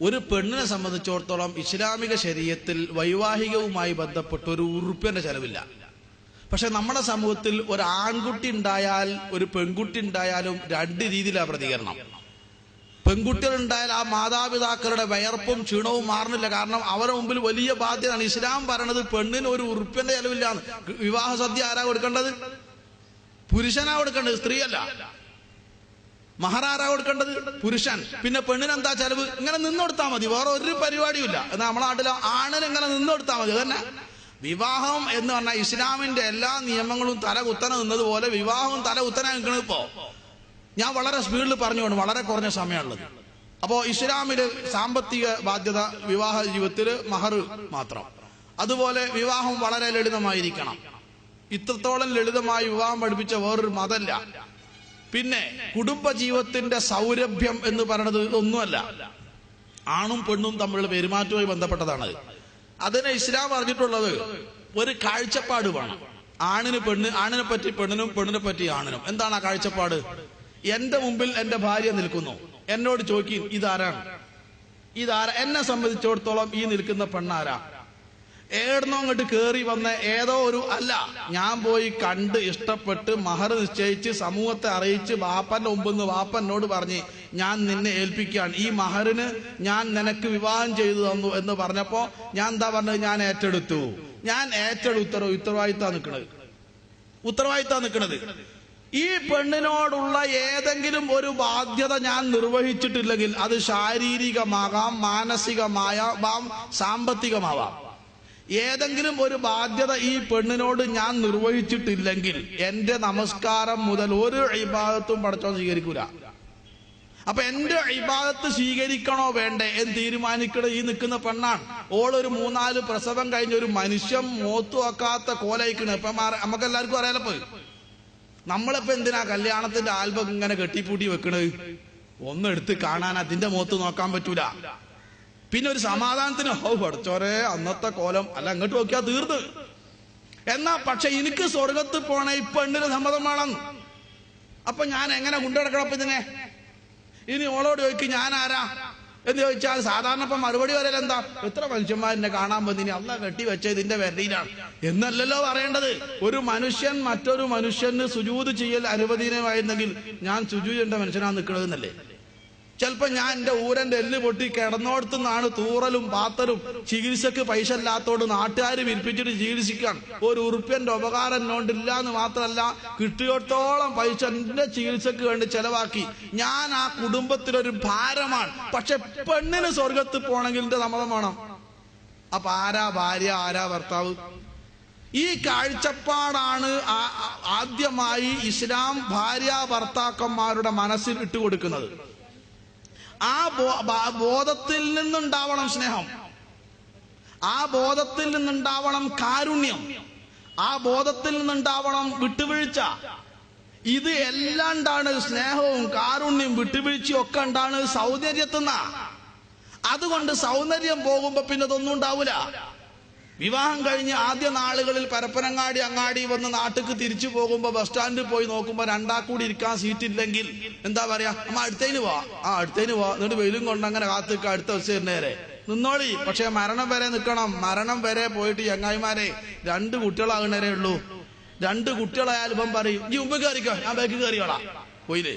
ഒരു പെണ്ണിനെ സംബന്ധിച്ചിടത്തോളം ഇസ്ലാമിക ശരീഅത്തിൽ വൈവാഹികവുമായി ബന്ധപ്പെട്ട ഒരു ഉറുപ്പിന്റെ ചെലവില്ല. പക്ഷെ നമ്മുടെ സമൂഹത്തിൽ ഒരു ആൺകുട്ടി ഉണ്ടായാൽ ഒരു പെൺകുട്ടി ഉണ്ടായാലും രണ്ട് രീതിയിലാണ് പ്രതികരണം. പെൺകുട്ടികൾ ഉണ്ടായാൽ ആ മാതാപിതാക്കളുടെ വയർപ്പും ക്ഷീണവും മാറുന്നില്ല. കാരണം അവരുടെ മുമ്പിൽ വലിയ ബാധ്യതയാണ്. ഇസ്ലാം പറയണത് പെണ്ണിന് ഒരു ഉറുപ്പിന്റെ ചെലവില്ലാന്ന്. വിവാഹ സദ്യ ആരാ കൊടുക്കേണ്ടത്? പുരുഷനാ കൊടുക്കേണ്ടത്, സ്ത്രീയല്ല. മഹറാരാ കൊടുക്കേണ്ടത്? പുരുഷൻ. പിന്നെ പെണ്ണിനെന്താ ചെലവ്? ഇങ്ങനെ നിന്നൊടുത്താൽ മതി, വേറെ ഒരു പരിപാടിയും. എന്നാൽ നമ്മളെ നാട്ടിൽ ആണിന് ഇങ്ങനെ നിന്നൊടുത്താൽ മതി. അതന്നെ വിവാഹം എന്ന് പറഞ്ഞാൽ ഇസ്ലാമിന്റെ എല്ലാ നിയമങ്ങളും തല കുത്തനെ നിന്നതുപോലെ വിവാഹവും തല കുത്തനെ നിൽക്കുന്നത്. ഇപ്പോ ഞാൻ വളരെ സ്പീഡിൽ പറഞ്ഞുകൊണ്ട് വളരെ കുറഞ്ഞ സമയമുള്ളത്. അപ്പോ ഇസ്ലാമില് സാമ്പത്തിക ബാധ്യത വിവാഹ ജീവിതത്തിൽ മഹർ മാത്രം. അതുപോലെ വിവാഹം വളരെ ലളിതമായിരിക്കണം. ഇത്രത്തോളം ലളിതമായി വിവാഹം പഠിപ്പിച്ച വേറൊരു മതമല്ല. പിന്നെ കുടുംബജീവിതത്തിന്റെ സൗരഭ്യം എന്ന് പറയുന്നത് ഒന്നുമല്ല, ആണും പെണ്ണും തമ്മിലുള്ള പെരുമാറ്റവുമായി ബന്ധപ്പെട്ടതാണ്. അതിനെ ഇസ്ലാം പറഞ്ഞിട്ടുള്ളത് ഒരു കാഴ്ചപ്പാട് വേണം. ആണിന് പെണ്ണ്, ആണിനെ പറ്റി പെണ്ണിനും, പെണ്ണിനെ പറ്റി ആണിനും. എന്താണ് ആ കാഴ്ചപ്പാട്? എന്റെ മുമ്പിൽ എന്റെ ഭാര്യ നിൽക്കുന്നു, എന്നോട് ചോദിക്കും ഇതാരാണ്? എന്നെ സംബന്ധിച്ചിടത്തോളം ഈ നിൽക്കുന്ന പെണ്ണാരാ? ഏടന്നോ അങ്ങോട്ട് കേറി വന്ന ഏതോ ഒരു അല്ല, ഞാൻ പോയി കണ്ട് ഇഷ്ടപ്പെട്ട് മഹർ നിശ്ചയിച്ച് സമൂഹത്തെ അറിയിച്ച് വാപ്പന്റെ മുമ്പെന്ന് വാപ്പനോട് പറഞ്ഞ് ഞാൻ നിന്നെ ഏൽപ്പിക്കുകയാണ്, ഈ മഹറിന് ഞാൻ നിനക്ക് വിവാഹം ചെയ്തു തന്നു എന്ന് പറഞ്ഞപ്പോ ഞാൻ എന്താ പറഞ്ഞത്? ഞാൻ ഏറ്റെടുത്തു. ഞാൻ ഉത്തരവാദിത്തം നിൽക്കണത്. ഈ പെണ്ണിനോടുള്ള ഏതെങ്കിലും ഒരു ബാധ്യത ഞാൻ നിർവഹിച്ചിട്ടില്ലെങ്കിൽ അത് ശാരീരികമാകാം, മാനസികമാകാം, സാമ്പത്തികമാവാം. ഏതെങ്കിലും ഒരു ബാധ്യത ഈ പെണ്ണിനോട് ഞാൻ നിർവഹിച്ചിട്ടില്ലെങ്കിൽ എന്റെ നമസ്കാരം മുതൽ ഒരു ഇബാദത്തും പടച്ചോൻ സ്വീകരിക്കൂല. അപ്പൊ എന്റെ ഇബാദത്ത് സ്വീകരിക്കണോ വേണ്ടേ എന്ന് തീരുമാനിക്കണ ഈ നിൽക്കുന്ന പെണ്ണാണ്. ഓളൊരു 3-4 പ്രസവം കഴിഞ്ഞ ഒരു മനുഷ്യൻ മോത്തു വെക്കാത്ത കോലയിക്കണ്. ഇപ്പൊ നമുക്കെല്ലാവർക്കും അറിയാലപ്പോ. നമ്മളിപ്പോ എന്തിനാ കല്യാണത്തിന്റെ ആൽബം ഇങ്ങനെ കെട്ടിപ്പൂട്ടി വെക്കണത്? ഒന്നെടുത്ത് കാണാൻ അതിന്റെ മുഖത്ത് നോക്കാൻ പറ്റൂല. പിന്നെ ഒരു സമാധാനത്തിന് പഠിച്ചോരെ അന്നത്തെ കോലം അല്ല, അങ്ങോട്ട് നോക്കിയാ തീർന്ന്. എന്നാ പക്ഷെ എനിക്ക് സ്വർഗത്ത് പോണ ഈ പെണ്ണിന് സമ്മതം വേണം. അപ്പൊ ഞാൻ എങ്ങനെ കൊണ്ടുനടക്കണം? അപ്പൊ ഇതിനെ ഇനി ഓളോട് ചോദിക്കും ഞാൻ ആരാ എന്ന് ചോദിച്ചാൽ സാധാരണ ഇപ്പൊ മറുപടി വരൽ എന്താ? എത്ര മനുഷ്യന്മാരെന്നെ കാണാൻ വന്നിനി, അള്ളാ കെട്ടി വെച്ച ഇതിന്റെ വെരയിലാണ് എന്നല്ലല്ലോ പറയേണ്ടത്. ഒരു മനുഷ്യൻ മറ്റൊരു മനുഷ്യന് സുജൂദ് ചെയ്യൽ അനുവദനീയമായിരുന്നെങ്കിൽ ഞാൻ സുജൂദ് ചെയ്യേണ്ട മനുഷ്യനാ നിൽക്കണതെന്നല്ലേ. ചിലപ്പോ ഞാൻ എന്റെ ഊരന്റെ എല്ല് പൊട്ടി കിടന്നോടത്തുനിന്നാണ് തൂറലും പാത്തലും, ചികിത്സക്ക് പൈസ ഇല്ലാത്തോട് നാട്ടുകാർ വിൽപ്പിച്ചിട്ട് ചികിത്സിക്കാൻ ഒരു ഉറുപ്പ്യന്റെ ഉപകാരം എന്നോണ്ടില്ല എന്ന് മാത്രമല്ല, കിട്ടിയോടത്തോളം പൈസ എന്റെ ചികിത്സക്ക് വേണ്ടി ചെലവാക്കി. ഞാൻ ആ കുടുംബത്തിലൊരു ഭാരമാണ്. പക്ഷെ പെണ്ണിന് സ്വർഗത്ത് പോണെങ്കിൽ എന്റെ സമ്മതം വേണം. അപ്പൊ ആരാ ഭാര്യ, ആരാ ഭർത്താവ്? ഈ കാഴ്ചപ്പാടാണ് ആദ്യമായി ഇസ്ലാം ഭാര്യ ഭർത്താക്കന്മാരുടെ മനസ്സിൽ ഇട്ടുകൊടുക്കുന്നത്. ആ ബോധത്തിൽ നിന്നുണ്ടാവണം സ്നേഹം, ആ ബോധത്തിൽ നിന്നുണ്ടാവണം കാരുണ്യം, ആ ബോധത്തിൽ നിന്നുണ്ടാവണം വിട്ടുവീഴ്ച. ഇത് എല്ലാം ഉണ്ടാണ്, സ്നേഹവും കാരുണ്യം വിട്ടുവീഴ്ചയും ഒക്കെ ഉണ്ടാണ് സൗന്ദര്യത്തിന്ന. അതുകൊണ്ട് സൗന്ദര്യം പോകുമ്പോ പിന്നെ ഇതൊന്നും ഉണ്ടാവൂല. വിവാഹം കഴിഞ്ഞ് ആദ്യ നാളുകളിൽ പരപ്പനങ്ങാടി അങ്ങാടി വന്ന് നാട്ടിക്ക് തിരിച്ചു പോകുമ്പോ ബസ് സ്റ്റാൻഡിൽ പോയി നോക്കുമ്പോ രണ്ടാക്കൂടി ഇരിക്കാൻ സീറ്റ് ഇല്ലെങ്കിൽ എന്താ പറയാ? അമ്മ അടുത്തേന് പോവാ, അടുത്തേന് പോവാ, എന്നിട്ട് വെയിലും കൊണ്ട് അങ്ങനെ കാത്തിക്ക അടുത്ത ബസ് നേരെ നിന്നോളി. പക്ഷെ മരണം വരെ നിൽക്കണം. മരണം വരെ പോയിട്ട് ചങ്ങായിമാരെ 2 കുട്ടികളാകുന്നവരേ ഉള്ളൂ. 2 കുട്ടികളായാലും ഇപ്പം പറയും ഈ മുമ്പ് കയറിക്കോ, ഞാൻ ബാക്കി കയറിയോളാം. പോയില്ലേ?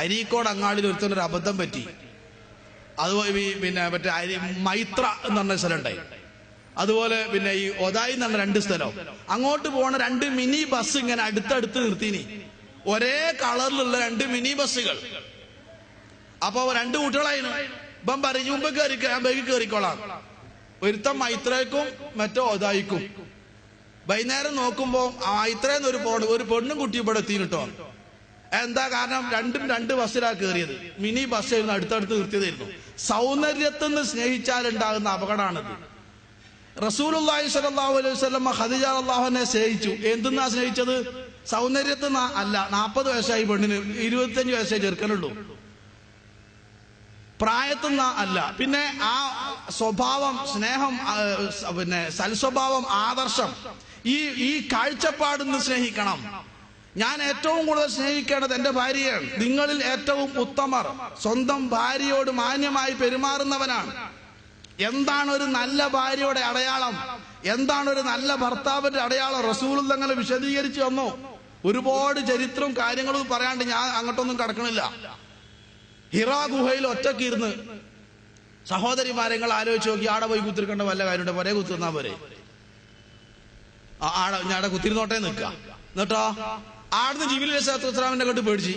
അരീക്കോട് അങ്ങാടിയിൽ ഒരുത്തൊരു അബദ്ധം പറ്റി. അതുപോലെ പിന്നെ മറ്റേ മൈത്ര എന്ന് പറഞ്ഞ സ്ഥലം ഉണ്ടായി. അതുപോലെ പിന്നെ ഈ ഒതായി എന്ന് പറഞ്ഞ 2 സ്ഥലം. അങ്ങോട്ട് പോണ 2 മിനി ബസ് ഇങ്ങനെ അടുത്തടുത്ത് നിർത്തിനി, ഒരേ കളറിലുള്ള 2 മിനി ബസ്സുകൾ. അപ്പൊ 2 കുട്ടികളായിരുന്നു. ഇപ്പം പറയും മുമ്പ് കയറിക്കോ, ഞാൻ ബാക്കി കയറിക്കോളാം. ഒരുത്തം മൈത്രയ്ക്കും മറ്റോ ഒതായിക്കും. വൈകുന്നേരം നോക്കുമ്പോ മൈത്രേന്ന് ഒരു പെണ്ണും കുട്ടി ഇവിടെ എത്തിയിട്ടോ. എന്താ കാരണം? 2 ബസ്സിലാ കയറിയത്. മിനി ബസ്സായിരുന്നു, അടുത്തടുത്ത് നിർത്തിയതായിരുന്നു. സൗന്ദര്യത്തിൽ നിന്ന് സ്നേഹിച്ചാൽ ഉണ്ടാകുന്ന അപകടമാണിത്. റസൂലുള്ളാഹി സ്വല്ലല്ലാഹു അലൈഹി വസല്ലം ഖദീജ റളിയല്ലാഹു അൻഹയെ സ്നേഹിച്ചു. എന്തെന്നാ സ്നേഹിച്ചത്? സൗന്ദര്യത്തിൽ അല്ല. 40 വയസ്സായി പെണ്ണിന്, 25 വയസ്സേ ചെറുക്കനുള്ളൂ. പ്രായത്തിൽ അല്ല. പിന്നെ ആ സ്വഭാവം, സ്നേഹം, പിന്നെ സൽസ്വഭാവം, ആദർശം, ഈ കാഴ്ചപ്പാടിന്ന് സ്നേഹിക്കണം. ഞാൻ ഏറ്റവും കൂടുതൽ സ്നേഹിക്കേണ്ടത് എൻ്റെ ഭാര്യയാണ്. നിങ്ങളിൽ ഏറ്റവും ഉത്തമർ സ്വന്തം ഭാര്യയോട് മാന്യമായി പെരുമാറുന്നവനാണ്. എന്താണ് ഒരു നല്ല ഭാര്യയുടെ അടയാളം? എന്താണ് ഒരു നല്ല ഭർത്താവിന്റെ അടയാളം? റസൂൽ തങ്ങളെ വിശദീകരിച്ചു തന്നു. ഒരുപാട് ചരിത്രവും കാര്യങ്ങളും പറയാണ്ട് ഞാൻ അങ്ങോട്ടൊന്നും കടക്കണില്ല. ഹിറാ ഗുഹയിൽ ഒറ്റയ്ക്ക് ഇരുന്ന് സഹോദരിമാരെ ആലോചിച്ച് നോക്കി, ആടെ പോയി കുത്തിരിക്കേണ്ട വല്ല കാര്യമുണ്ട്? പൊരേ കുത്തിരുന്നാ പോരെ? ഞാടെ കുത്തിരുന്നോട്ടേ നിൽക്കുക. എന്നിട്ടോ ആടുന്ന് ജിബിലി അലൈഹിസ്സലാമിന്റെ കണ്ട് പേടിച്ച്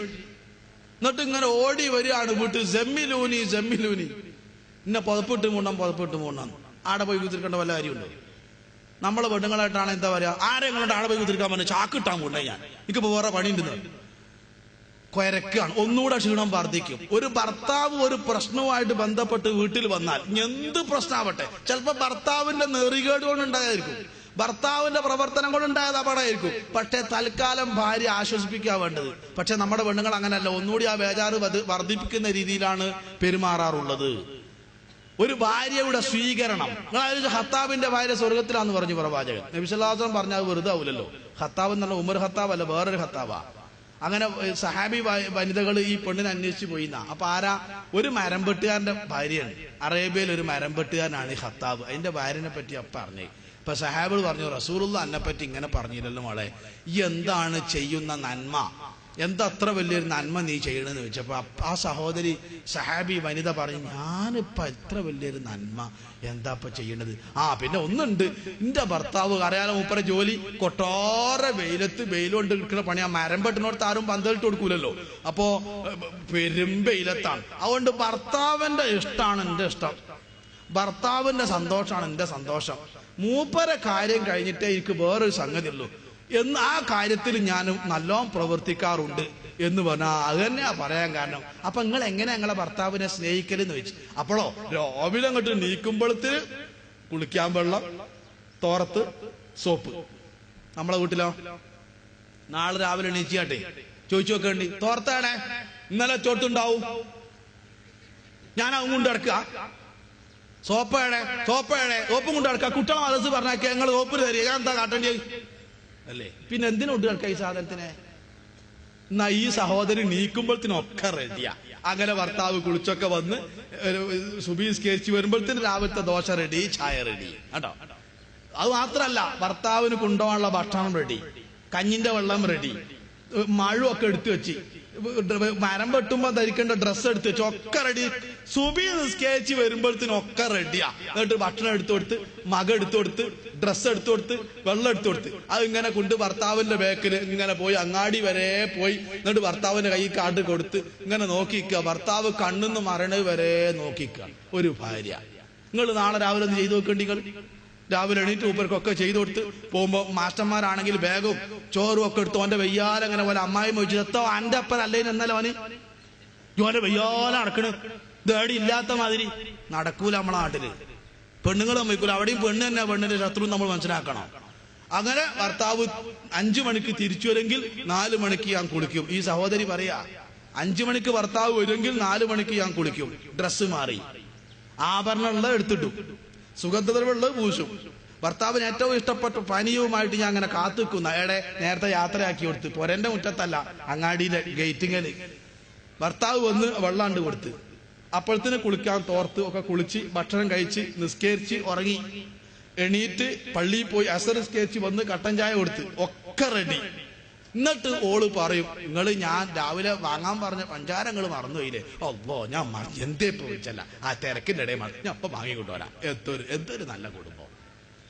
എന്നിട്ട് ഇങ്ങനെ ഓടി വരികയാണ് വീട്ടിൽ. ജമ്മിലൂനി ജമ്മിലൂനി, ഇന്നെ പുതപ്പിട്ട് മൂന്നാം ആടെ പോയി കുത്തിരിക്കേണ്ട വല്ല കാര്യമുണ്ടോ? നമ്മളെ പെണ്ണുങ്ങളായിട്ടാണ് എന്താ പറയാ, ആരെങ്കിലും ആടെ പോയി കുത്തിരിക്കാൻ പറഞ്ഞ ചാക്കിട്ടാൻ കൊണ്ടേ ഞാൻ എനിക്കിപ്പോ വേറെ പണിയുണ്ടെന്ന് കൊരക്കാണ്. ഒന്നുകൂടെ ക്ഷീണം വർദ്ധിക്കും. ഒരു ഭർത്താവ് ഒരു പ്രശ്നവുമായിട്ട് ബന്ധപ്പെട്ട് വീട്ടിൽ വന്നാൽ, എന്ത് പ്രശ്നമാവട്ടെ, ചിലപ്പോ ഭർത്താവിന്റെ നെറികേട് കൊണ്ടുണ്ടായിരിക്കും, ഭർത്താവിന്റെ പ്രവർത്തനം കൊണ്ടുണ്ടായത് അപകടമായിരിക്കും. പക്ഷെ തൽക്കാലം ഭാര്യ ആശ്വസിപ്പിക്കാൻ വേണ്ടത്. പക്ഷെ നമ്മുടെ പെണ്ണുങ്ങൾ അങ്ങനെയല്ല, ഒന്നുകൂടി ആ ബേജാറ് വർദ്ധിപ്പിക്കുന്ന രീതിയിലാണ് പെരുമാറാറുള്ളത്. ഒരു ഭാര്യയുടെ സ്വീകരണം, ഖത്താബിന്റെ ഭാര്യ സ്വർഗത്തിലാന്ന് പറഞ്ഞു പ്രവാചകൻ. നബി സല്ലല്ലാഹു അലൈഹി വസല്ലം പറഞ്ഞാൽ വെറുതെ ആവില്ലല്ലോ. ഖത്താബ് എന്ന് പറഞ്ഞാൽ ഉമർ ഖത്താബ് അല്ല, വേറൊരു ഖത്താബാ. അങ്ങനെ സഹാബി വനിതകൾ ഈ പെണ്ണിനെ അന്വേഷിച്ച് പോയിന്നാ. അപ്പൊ ആരാ? ഒരു മരം വെട്ടുകാരന്റെ ഭാര്യയാണ്. അറേബ്യയിൽ ഒരു മരം വെട്ടുകാരനാണ് ഈ ഖത്താബ്. അതിന്റെ ഭാര്യനെ പറ്റി പറഞ്ഞേ. ഇപ്പൊ സഹാബികൾ പറഞ്ഞു, റസൂലുള്ള എന്നെ പറ്റി ഇങ്ങനെ പറഞ്ഞില്ലല്ലോ മോളെ, ഈ എന്താണ് ചെയ്യുന്ന നന്മ, എന്താ അത്ര വലിയൊരു നന്മ നീ ചെയ്യണമെന്ന് ചോദിച്ചപ്പോ ആ സഹോദരി സഹാബി വനിത പറഞ്ഞു, ഞാനിപ്പോ എത്ര വലിയൊരു നന്മ എന്താ ഇപ്പൊ ചെയ്യണത്? പിന്നെ ഒന്നുണ്ട്, എന്റെ ഭർത്താവ് അറിയാലോ, മൂപ്പരെ ജോലി കൊട്ടാര വെയിലത്ത് വെയിലുകൊണ്ട് നിൽക്കുന്ന പണി. ആ മരം പെട്ടിനോടത്ത് ആരും പന്തലിട്ട് കൊടുക്കൂലല്ലോ, അപ്പോ പെരും വെയിലത്താണ്. അതുകൊണ്ട് ഭർത്താവിന്റെ ഇഷ്ടമാണ് എന്റെ ഇഷ്ടം, ഭർത്താവിന്റെ സന്തോഷമാണ് എന്റെ സന്തോഷം. മൂപ്പരെ കാര്യം കഴിഞ്ഞിട്ടേ എനിക്ക് വേറൊരു സംഗതി ഉള്ളൂ എന്ന് ആ കാര്യത്തിൽ ഞാനും നല്ലോണം പ്രവർത്തിക്കാറുണ്ട് എന്ന് പറഞ്ഞാൽ അത് തന്നെയാ പറയാൻ കാരണം. അപ്പൊ നിങ്ങൾ എങ്ങനെ ഞങ്ങളെ ഭർത്താവിനെ സ്നേഹിക്കലെന്ന് ചോദിച്ചു. അപ്പോഴോ രാവിലെ അങ്ങോട്ട് നീക്കുമ്പോഴത്തിന് കുളിക്കാൻ വെള്ളം, തോർത്ത്, സോപ്പ്. നമ്മളെ വീട്ടിലോ നാളെ രാവിലെ എണീച്ചാട്ടെ ചോദിച്ചു നോക്കേണ്ടി, തോർത്താണ് ഇന്നലെ ചോട്ടുണ്ടാവും, ഞാൻ അതും കൊണ്ട് കിടക്കുക, സോപ്പേടെ സോപ്പും കൊണ്ട് കിടക്കുക. കുട്ടികളെ മനസ്സ് പറഞ്ഞാൽ ഞങ്ങൾ സോപ്പ് തരിക, ഞാൻ എന്താ കാട്ടേണ്ടി അല്ലേ? പിന്നെ എന്തിനോട്ട് കിടക്കുക ഈ സാധനത്തിനെ? എന്നാ ഈ സഹോദരി നീക്കുമ്പോഴത്തിനൊക്കെ റെഡിയാ. അങ്ങനെ ഭർത്താവ് കുളിച്ചൊക്കെ വന്ന് സുബീസ്കരിച്ച് വരുമ്പോഴത്തേന് രാവിലത്തെ ദോശ റെഡി, ചായ റെഡി കേട്ടോ. അത് മാത്രല്ല, ഭർത്താവിന് കൊണ്ടുപോകാനുള്ള ഭക്ഷണം റെഡി, കഞ്ഞിന്റെ വെള്ളം റെഡി, മഴയൊക്കെ എടുത്തു വെച്ച്, മരം വെട്ടുമ്പോ ധരിക്കേണ്ട ഡ്രസ്സ് എടുത്ത് വെച്ച് ഒക്കെ റെഡി. സുബി നിസ്കരിച്ച് വരുമ്പോഴത്തേനൊക്കെ റെഡിയാ. എന്നിട്ട് ഭക്ഷണം എടുത്തു കൊടുത്ത്, മക എടുത്തു കൊടുത്ത്, ഡ്രസ്സ് എടുത്തു കൊടുത്ത്, വെള്ളം എടുത്തു കൊടുത്ത്, അത് ഇങ്ങനെ കൊണ്ട് ഭർത്താവിന്റെ ബേക്കില് ഇങ്ങനെ പോയി അങ്ങാടി വരെ പോയി. എന്നിട്ട് ഭർത്താവിന്റെ കൈ കാട്ട് കൊടുത്ത് ഇങ്ങനെ നോക്കിക്കുക, ഭർത്താവ് കണ്ണിന്ന് മരണ വരെ നോക്കിക്കുക. ഒരു ഭാര്യ. നിങ്ങൾ നാളെ രാവിലെ ഒന്ന് ചെയ്തു നോക്കേണ്ടി. നിങ്ങൾ രാവിലെ എണീറ്റ് മൂപ്പർക്കൊക്കെ ചെയ്തു കൊടുത്ത് പോകുമ്പോ മാസ്റ്റർമാരാണെങ്കിൽ ബാഗും ചോറും ഒക്കെ എടുത്ത് ഓന്റെ വെയ്യാലങ്ങനെ പോലെ അമ്മായി ചോദിച്ചു, എത്തോ അന്റെ അപ്പൻ അല്ലേന്ന് എന്നാലും അവന് ജോന്റെ വെയ്യാല നടക്കണ്, ദേടി ഇല്ലാത്ത മാതിരി നടക്കൂല. നമ്മളെ നാട്ടില് പെണ്ണുങ്ങൾ സമ്മതിക്കൂല, അവിടെയും പെണ്ണ് തന്നെ പെണ്ണിന്റെ ശത്രു നമ്മൾ മനസ്സിലാക്കണം. അങ്ങനെ ഭർത്താവ് 5 മണിക്ക് തിരിച്ചു വരെങ്കിൽ 4 മണിക്ക് ഞാൻ കുളിക്കും. ഈ സഹോദരി പറയാ, 5 മണിക്ക് ഭർത്താവ് വരുമെങ്കിൽ 4 മണിക്ക് ഞാൻ കുളിക്കും. ഡ്രസ്സ് മാറി, ആഭരണമുള്ളത് എടുത്തിട്ടു, സുഗന്ധദ്രവ്യമുള്ളത് പൂശും. ഭർത്താവിന് ഏറ്റവും ഇഷ്ടപ്പെട്ട പാനീയവുമായിട്ട് ഞാൻ അങ്ങനെ കാത്തുനിൽക്കുന്ന നേരത്തെ യാത്രയാക്കി കൊടുത്ത്, പൊരന്റെ മുറ്റത്തല്ല, അങ്ങാടിയിലെ ഗേറ്റിങ്ങല്. ഭർത്താവ് വന്ന് വെള്ളാണ്ട് കൊടുത്ത്, അപ്പോഴത്തിന് കുളിക്കാൻ തോർത്ത് ഒക്കെ കുളിച്ച് ഭക്ഷണം കഴിച്ച് നിസ്കരിച്ച് ഉറങ്ങി. എണീറ്റ് പള്ളിയിൽ പോയി അസർ നിസ്കരിച്ച് വന്ന് കട്ടൻ ചായ കൊടുത്ത് ഒക്കെ റെഡി. എന്നിട്ട് ഓള് പറയും, ഞാൻ രാവിലെ വാങ്ങാൻ പറഞ്ഞ പഞ്ചാര മറന്നുപോയില്ലേ? അല്ലോ ഞാൻ എന്തേ പോയിച്ചല്ല, ആ തിരക്കിന്റെ ഇടയിൽ ഞാൻ അപ്പൊ വാങ്ങിക്കൊണ്ടുവരാം. എന്തൊരു നല്ല കുടുംബം.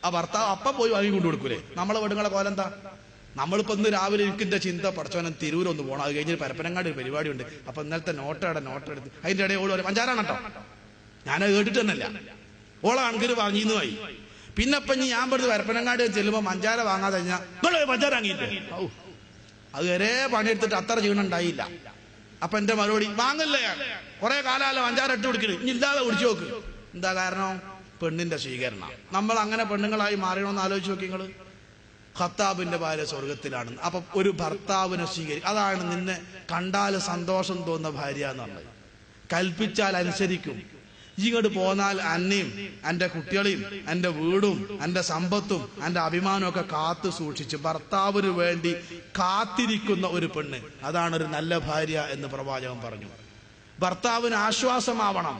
ആ ഭർത്താവ് അപ്പം പോയി വാങ്ങിക്കൊണ്ടു കൊടുക്കൂലേ? നമ്മളെ വീടുകളെ കോലെന്താ? നമ്മളിപ്പോ ഇന്ന് രാവിലെ എനിക്കിന്റെ ചിന്ത, പഠിച്ചവനെ തിരൂരൊന്ന് പോകണം, അത് കഴിഞ്ഞ് പരപ്പനങ്ങാട് ഒരു പരിപാടി ഉണ്ട്, അപ്പൊ ഇന്നലത്തെ നോട്ടെടുത്ത് അതിന്റെ ഇടയിൽ ഓള് പറയും പഞ്ചാരാണ് കേട്ടോ. ഞാനത് കേട്ടിട്ട് തന്നെയല്ല, ഓളെ കണക്കിന് വാങ്ങിന്ന് പോയി. പിന്നെ ഇപ്പൊ ഞാൻ പറഞ്ഞ് പരപ്പനങ്ങാട് ചെല്ലുമ്പോ പഞ്ചാര വാങ്ങാതെ കഴിഞ്ഞാൽ പഞ്ചാര വാങ്ങിയില്ലേ? അത് വരെ പണിയെടുത്തിട്ട് അത്ര ക്ഷീണം ഉണ്ടായില്ല. അപ്പൊ എന്റെ മറുപടി, വാങ്ങില്ലേ, കുറെ കാലമല്ലോ പഞ്ചാര ഇട്ട് കുടിക്കല്, ഇനി ഇല്ലാതെ കുടിച്ചു നോക്ക്. എന്താ കാരണം? പെണ്ണിന്റെ സ്വീകരണം. നമ്മൾ അങ്ങനെ പെണ്ണുങ്ങളായി മാറണമെന്ന് ആലോചിച്ച് നോക്കി നിങ്ങള്. ഖത്താബിന്റെ ഭാര്യ സ്വർഗത്തിലാണ്. അപ്പൊ ഒരു ഭർത്താവിനെ അതാണ് നിന്നെ കണ്ടാൽ സന്തോഷം തോന്നുന്ന ഭാര്യ എന്നുള്ളത്. കൽപ്പിച്ചാൽ അനുസരിക്കും, ഇങ്ങോട്ട് പോന്നാൽ അന്നയും എൻ്റെ കുട്ടികളെയും എൻ്റെ വീടും എൻ്റെ സമ്പത്തും എൻ്റെ അഭിമാനവും ഒക്കെ കാത്തു സൂക്ഷിച്ച് ഭർത്താവിന് വേണ്ടി കാത്തിരിക്കുന്ന ഒരു പെണ്ണ്, അതാണ് ഒരു നല്ല ഭാര്യ എന്ന് പ്രവാചകൻ പറഞ്ഞു. ഭർത്താവിന് ആശ്വാസമാവണം,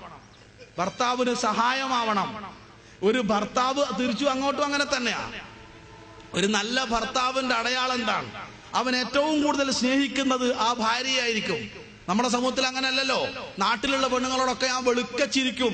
ഭർത്താവിന് സഹായമാവണം. ഒരു ഭർത്താവ് തിരിച്ചു അങ്ങോട്ടും അങ്ങനെ തന്നെയാണ്. ഒരു നല്ല ഭർത്താവിന്റെ അടയാളം എന്താണ്? അവൻ ഏറ്റവും കൂടുതൽ സ്നേഹിക്കുന്നത് ആ ഭാര്യയായിരിക്കും. നമ്മുടെ സമൂഹത്തിൽ അങ്ങനെയല്ലല്ലോ. നാട്ടിലുള്ള പെണ്ണുങ്ങളോടൊക്കെ ഞാൻ വെളുക്കച്ചിരിക്കും,